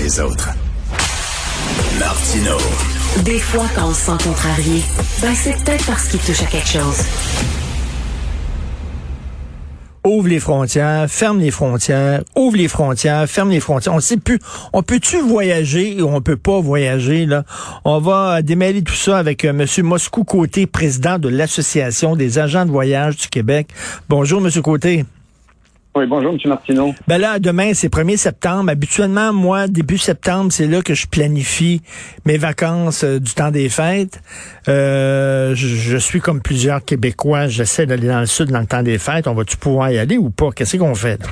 les autres. Martino. Des fois, quand on se sent contrarié, c'est peut-être parce qu'il touche à quelque chose. Ouvre les frontières, ferme les frontières, ouvre les frontières, ferme les frontières. On sait plus, on peut-tu voyager ou on peut pas voyager, là? On va démêler tout ça avec M. Moscou Côté, président de l'Association des agents de voyage du Québec. Bonjour, M. Côté. Oui, bonjour, M. Martineau. Ben là, demain, c'est 1er septembre. Habituellement, moi, début septembre, c'est là que je planifie mes vacances du temps des fêtes. Je suis comme plusieurs Québécois. J'essaie d'aller dans le sud dans le temps des fêtes. On va-tu pouvoir y aller ou pas? Qu'est-ce qu'on fait, là?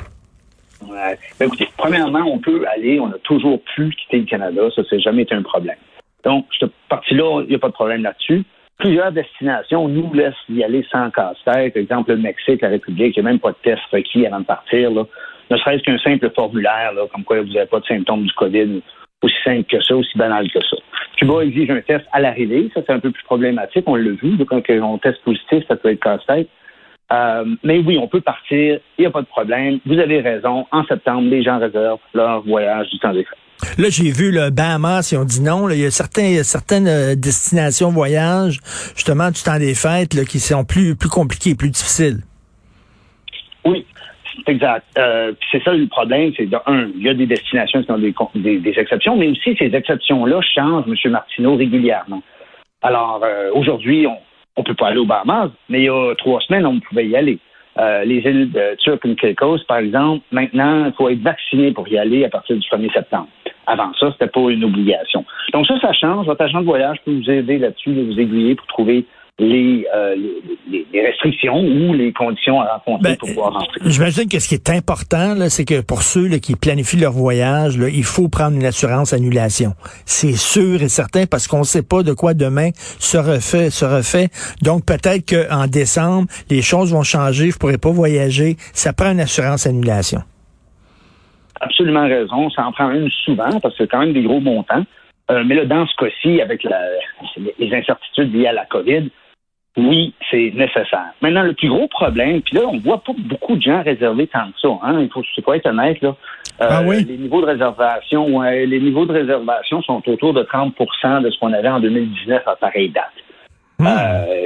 Ouais. Ben, écoutez, premièrement, on peut aller. On a toujours pu quitter le Canada. Ça, c'est jamais été un problème. Donc, cette partie-là, il n'y a pas de problème là-dessus. Plusieurs destinations nous laissent y aller sans casse-tête. Par exemple, le Mexique, la République, il n'y a même pas de test requis avant de partir. Là. Ne serait-ce qu'un simple formulaire, là, comme quoi vous n'avez pas de symptômes du COVID, aussi simple que ça, aussi banal que ça. Cuba exige un test à l'arrivée. Ça, c'est un peu plus problématique. On l'a vu. Quand on teste positif, ça peut être casse-tête. Mais oui, on peut partir. Il n'y a pas de problème. Vous avez raison. En septembre, les gens réservent leur voyage du temps des fêtes. Là, j'ai vu le Bahamas, ils ont dit non. Là, il y a certaines destinations voyage, justement, du temps des fêtes, là, qui sont plus compliquées, plus difficiles. Oui, c'est exact. C'est ça le problème, c'est il y a des destinations qui ont des exceptions, mais aussi ces exceptions-là changent, M. Martineau, régulièrement. Alors, aujourd'hui, on peut pas aller aux Bahamas, mais il y a 3 semaines, on pouvait y aller. Les îles de Turks and Caicos, par exemple, maintenant, il faut être vacciné pour y aller à partir du 1er septembre. Avant ça, c'était pas une obligation. Donc ça change. Votre agent de voyage peut vous aider là-dessus, vous aiguiller pour trouver les restrictions ou les conditions à rencontrer pour pouvoir rentrer. J'imagine que ce qui est important, là, c'est que pour ceux là, qui planifient leur voyage, là, il faut prendre une assurance annulation. C'est sûr et certain parce qu'on ne sait pas de quoi demain se refait. Donc peut-être qu'en décembre, les choses vont changer, je ne pourrai pas voyager. Ça prend une assurance annulation. Absolument raison. Ça en prend une souvent parce que c'est quand même des gros montants. Mais là, dans ce cas-ci, avec les incertitudes liées à la COVID, oui, c'est nécessaire. Maintenant, le plus gros problème, puis là, on voit pas beaucoup de gens réserver tant que ça. Hein? Il faut être honnête, là. Oui? Les niveaux de réservation sont autour de 30% de ce qu'on avait en 2019 à pareille date.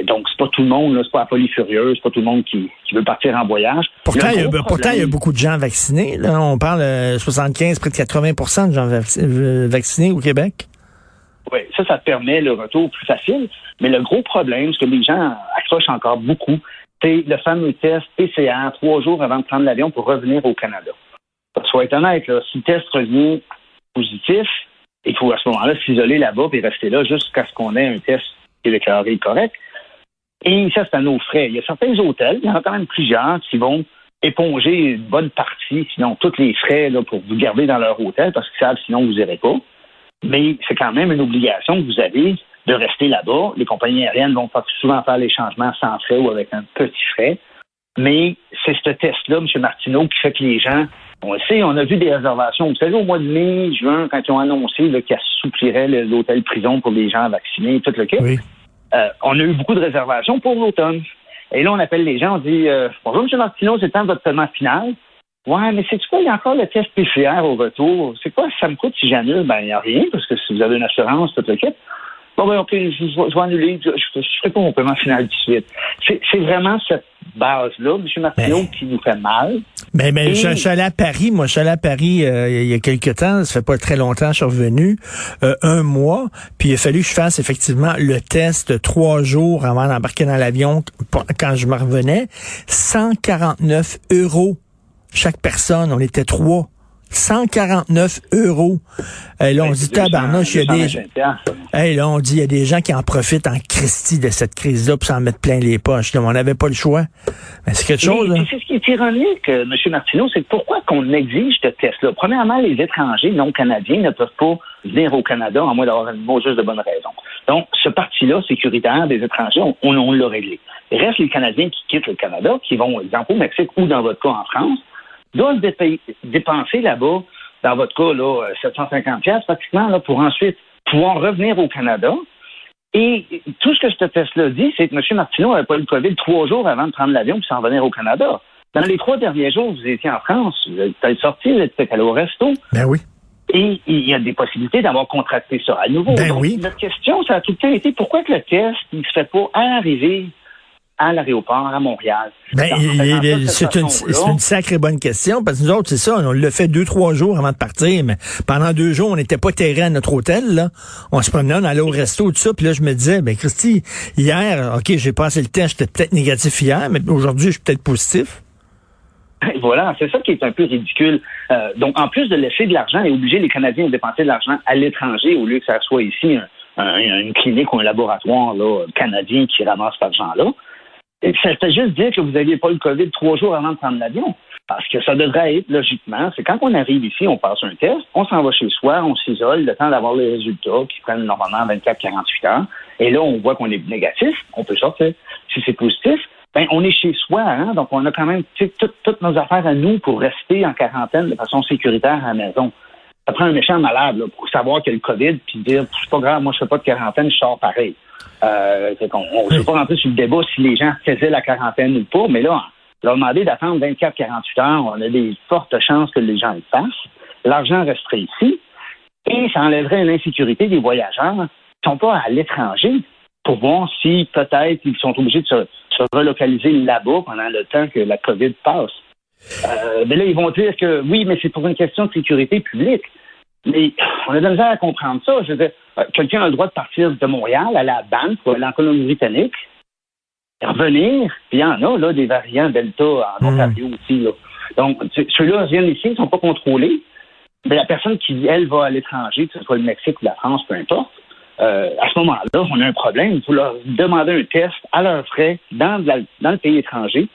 Donc, c'est pas tout le monde, là, c'est pas la folie furieuse, c'est pas tout le monde qui veut partir en voyage. Pourtant, il y a beaucoup de gens vaccinés. Là. On parle de 75, près de 80% de gens vaccinés au Québec. Oui, ça permet le retour plus facile. Mais le gros problème, ce que les gens accrochent encore beaucoup, c'est le fameux test PCR 3 jours avant de prendre l'avion pour revenir au Canada. Parce qu'il faut être honnête, là, si le test revient positif, il faut à ce moment-là s'isoler là-bas et rester là jusqu'à ce qu'on ait un test qui est déclaré correct. Et ça, c'est à nos frais. Il y a certains hôtels, il y en a quand même plusieurs qui vont éponger une bonne partie, sinon tous les frais là, pour vous garder dans leur hôtel parce qu'ils savent sinon vous n'irez pas. Mais c'est quand même une obligation que vous avez de rester là-bas. Les compagnies aériennes vont souvent faire les changements sans frais ou avec un petit frais. Mais c'est ce test-là, M. Martineau, qui fait que les gens, on le sait, on a vu des réservations. Vous savez, au mois de mai, juin, quand ils ont annoncé qu'ils assoupliraient l'hôtel-prison pour les gens vaccinés, tout le kit, oui. On a eu beaucoup de réservations pour l'automne. Et là, on appelle les gens, on dit « Bonjour, M. Martineau, c'est le temps de votre paiement final. » Ouais, mais c'est quoi? Il y a encore le test PCR au retour. C'est quoi ça me coûte si j'annule? Ben, il n'y a rien, parce que si vous avez une assurance, tout le kit. Bon, ben, OK, je vais annuler. Je ferai pas mon paiement final tout de suite. C'est vraiment cette base-là, M. Martineau, qui nous fait mal. Mais je suis allé à Paris. Moi, je suis allé à Paris il y a quelques temps. Ça fait pas très longtemps, je suis revenu. 1 mois. Puis il a fallu que je fasse effectivement le test 3 jours avant d'embarquer dans l'avion quand je me revenais. 149 € chaque personne. On était 3. 149 €. Là, on dit tabarnouche, il y a des gens. Là, on dit il y a des gens qui en profitent en Christie de cette crise-là pour s'en mettre plein les poches. Là, on n'avait pas le choix. Mais c'est quelque chose, là. C'est ce qui est ironique, M. Martineau, c'est pourquoi qu'on exige ce test-là. Premièrement, les étrangers non canadiens ne peuvent pas venir au Canada, à moins d'avoir une juste de bonne raison. Donc, ce parti-là, sécuritaire des étrangers, on l'a réglé. Il reste les Canadiens qui quittent le Canada, qui vont, exemple, au Mexique ou dans votre cas en France, doivent dépenser là-bas, dans votre cas, là, 750$ pratiquement, là, pour ensuite pouvoir revenir au Canada. Et tout ce que ce test-là dit, c'est que M. Martineau n'avait pas eu le COVID 3 jours avant de prendre l'avion et s'en venir au Canada. Dans les 3 derniers jours, vous étiez en France, vous êtes sorti, vous êtes allé au resto. Ben oui. Et il y a des possibilités d'avoir contracté ça à nouveau. Ben donc, oui. Notre question, ça a tout le temps été pourquoi que le test, il se fait pas à l'arrivée à l'aéroport, à Montréal? Ben, c'est une sacrée bonne question, parce que nous autres, c'est ça, on l'a fait 2-3 jours avant de partir, mais pendant 2 jours, on n'était pas terrés à notre hôtel, là. On se promenait, on allait au resto, tout ça, puis là, je me disais, ben, Christy, hier, OK, j'ai passé le test, j'étais peut-être négatif hier, mais aujourd'hui, je suis peut-être positif. Voilà, c'est ça qui est un peu ridicule. Donc, en plus de laisser de l'argent et obliger les Canadiens à dépenser de l'argent à l'étranger, au lieu que ça soit ici une clinique ou un laboratoire là, canadien qui ramasse cet argent-là, ça fait juste dire que vous n'aviez pas le COVID 3 jours avant de prendre l'avion. Parce que ça devrait être, logiquement, c'est quand on arrive ici, on passe un test, on s'en va chez soi, on s'isole, le temps d'avoir les résultats qui prennent normalement 24-48 heures. Et là, on voit qu'on est négatif, on peut sortir. Si c'est positif, ben on est chez soi, hein, donc on a quand même toutes nos affaires à nous pour rester en quarantaine de façon sécuritaire à la maison. Ça prend un méchant malade là, pour savoir qu'il y a le COVID puis dire c'est pas grave, moi je fais pas de quarantaine, je sors pareil. On ne veut pas rentrer sur le débat si les gens faisaient la quarantaine ou pas, mais là, leur demander d'attendre 24-48 heures, on a des fortes chances que les gens le fassent. L'argent resterait ici et ça enlèverait l'insécurité des voyageurs qui ne sont pas à l'étranger pour voir si peut-être ils sont obligés de se relocaliser là-bas pendant le temps que la COVID passe. Mais là, ils vont dire que oui, mais c'est pour une question de sécurité publique. Mais on a de la misère à comprendre ça. Je veux dire, quelqu'un a le droit de partir de Montréal, aller à Banff ou aller en Colombie-Britannique, et revenir, puis il y en a là, des variants Delta en Ontario aussi. Là. Donc, ceux-là viennent ici, ils ne sont pas contrôlés. Mais la personne qui, elle, va à l'étranger, que ce soit le Mexique ou la France, peu importe, à ce moment-là, on a un problème. Il faut leur demander un test à leurs frais dans le pays étranger.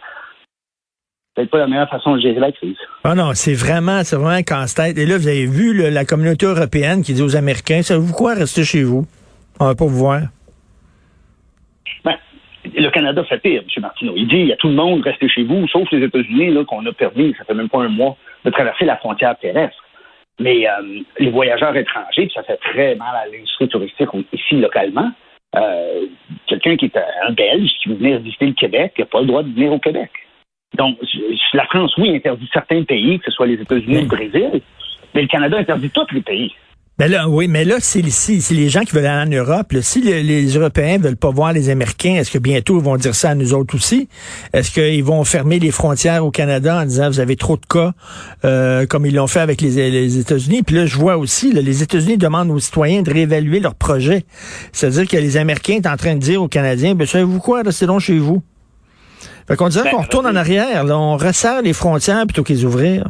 C'est pas la meilleure façon de gérer la crise. Ah non, c'est vraiment un casse-tête. Et là, vous avez vu la communauté européenne qui dit aux Américains, savez-vous quoi, restez chez vous. On va pas vous voir. Ben, le Canada fait pire, M. Martineau. Il dit à tout le monde, restez chez vous, sauf les États-Unis, là, qu'on a permis, ça fait même pas un mois, de traverser la frontière terrestre. Mais les voyageurs étrangers, puis ça fait très mal à l'industrie touristique ici localement, quelqu'un qui est un Belge qui veut venir visiter le Québec, n'a pas le droit de venir au Québec. Donc, la France, oui, interdit certains pays, que ce soit les États-Unis ou le Brésil, mais le Canada interdit tous les pays. Ben là, oui, mais là, c'est les gens qui veulent aller en Europe. Là, si les Européens veulent pas voir les Américains, est-ce que bientôt ils vont dire ça à nous autres aussi? Est-ce qu'ils vont fermer les frontières au Canada en disant vous avez trop de cas, comme ils l'ont fait avec les États-Unis? Puis là, je vois aussi, là, les États-Unis demandent aux citoyens de réévaluer leur projet. C'est-à-dire que les Américains sont en train de dire aux Canadiens, ben savez-vous quoi, restez donc chez vous. Fait qu'on dirait qu'on retourne en arrière, là, on resserre les frontières plutôt qu'ils ouvrir.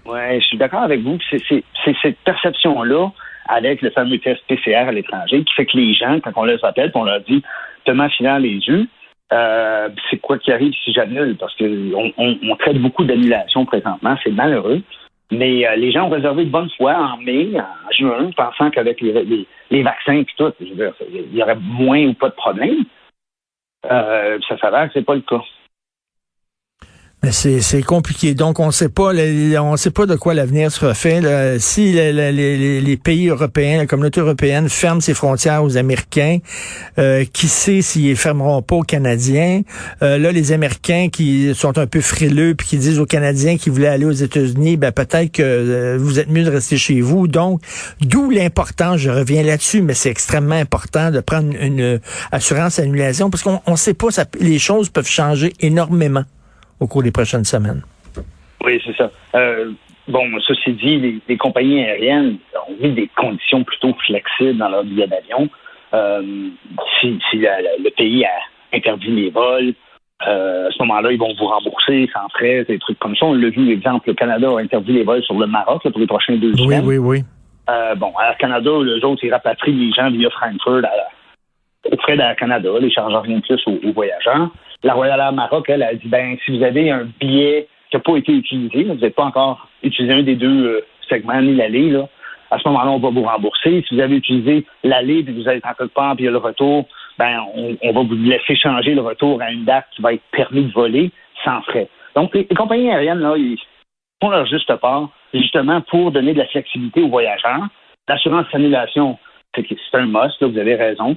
Oui, je suis d'accord avec vous. C'est cette perception-là, avec le fameux test PCR à l'étranger, qui fait que les gens, quand on les appelle, on leur dit te m'affilant les yeux, c'est quoi qui arrive si j'annule? Parce qu'on traite beaucoup d'annulations présentement, c'est malheureux. Mais les gens ont réservé de bonne foi en mai, en juin, pensant qu'avec les vaccins et tout, je veux dire, il y aurait moins ou pas de problème. Ça s'avère que c'est pas le cas. Mais c'est compliqué. Donc, on sait pas de quoi l'avenir sera fait. Là. Si les pays européens, la communauté européenne ferme ses frontières aux Américains, qui sait s'ils les fermeront pas aux Canadiens. Là, les Américains qui sont un peu frileux puis qui disent aux Canadiens qui voulaient aller aux États-Unis, ben peut-être que vous êtes mieux de rester chez vous. Donc, d'où l'importance, je reviens là-dessus, mais c'est extrêmement important de prendre une assurance annulation parce qu'on sait pas, les choses peuvent changer énormément au cours des prochaines semaines. Oui, c'est ça. Ceci dit, les compagnies aériennes ont mis des conditions plutôt flexibles dans leur billet d'avion. Si le pays a interdit les vols, à ce moment-là, ils vont vous rembourser sans frais, des trucs comme ça. On l'a vu, exemple, le Canada a interdit les vols sur le Maroc là, pour les prochains 2 semaines. Oui. Air Canada, eux autres, ils rapatrient les gens via Francfort auprès d'Air Canada, les chargeant rien de plus aux voyageurs. La Royal Air Maroc, elle a dit, si vous avez un billet qui n'a pas été utilisé, vous n'avez pas encore utilisé un des 2 segments, ni l'aller, là, à ce moment-là, on va vous rembourser. Si vous avez utilisé l'aller, puis vous êtes en quelque part, puis il y a le retour, on va vous laisser changer le retour à une date qui va être permis de voler sans frais. Donc, les compagnies aériennes, là, ils font leur juste part, justement, pour donner de la flexibilité aux voyageurs. L'assurance annulation, c'est un must, là, vous avez raison.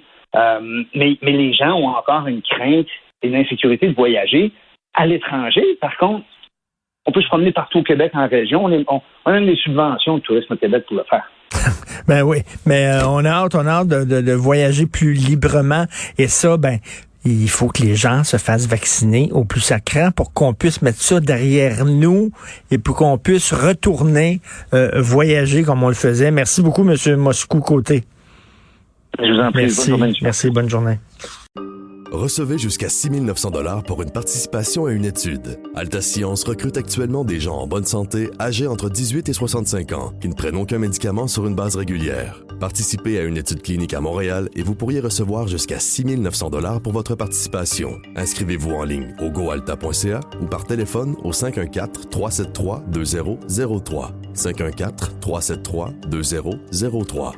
Mais les gens ont encore une crainte et une insécurité de voyager à l'étranger. Par contre, On peut se promener partout au Québec, en région. On a même des subventions de tourisme au Québec pour le faire. Ben oui, mais on a hâte de voyager plus librement. Et ça, il faut que les gens se fassent vacciner au plus sacrant pour qu'on puisse mettre ça derrière nous et pour qu'on puisse retourner voyager comme on le faisait. Merci beaucoup, M. Moscou-Côté. Je vous en prie. Merci, bonne journée. Merci, bonne journée. Recevez jusqu'à 6 900 $ pour une participation à une étude. Alta Science recrute actuellement des gens en bonne santé, âgés entre 18 et 65 ans, qui ne prennent aucun médicament sur une base régulière. Participez à une étude clinique à Montréal et vous pourriez recevoir jusqu'à 6 900 $ pour votre participation. Inscrivez-vous en ligne au goalta.ca ou par téléphone au 514-373-2003. 514-373-2003.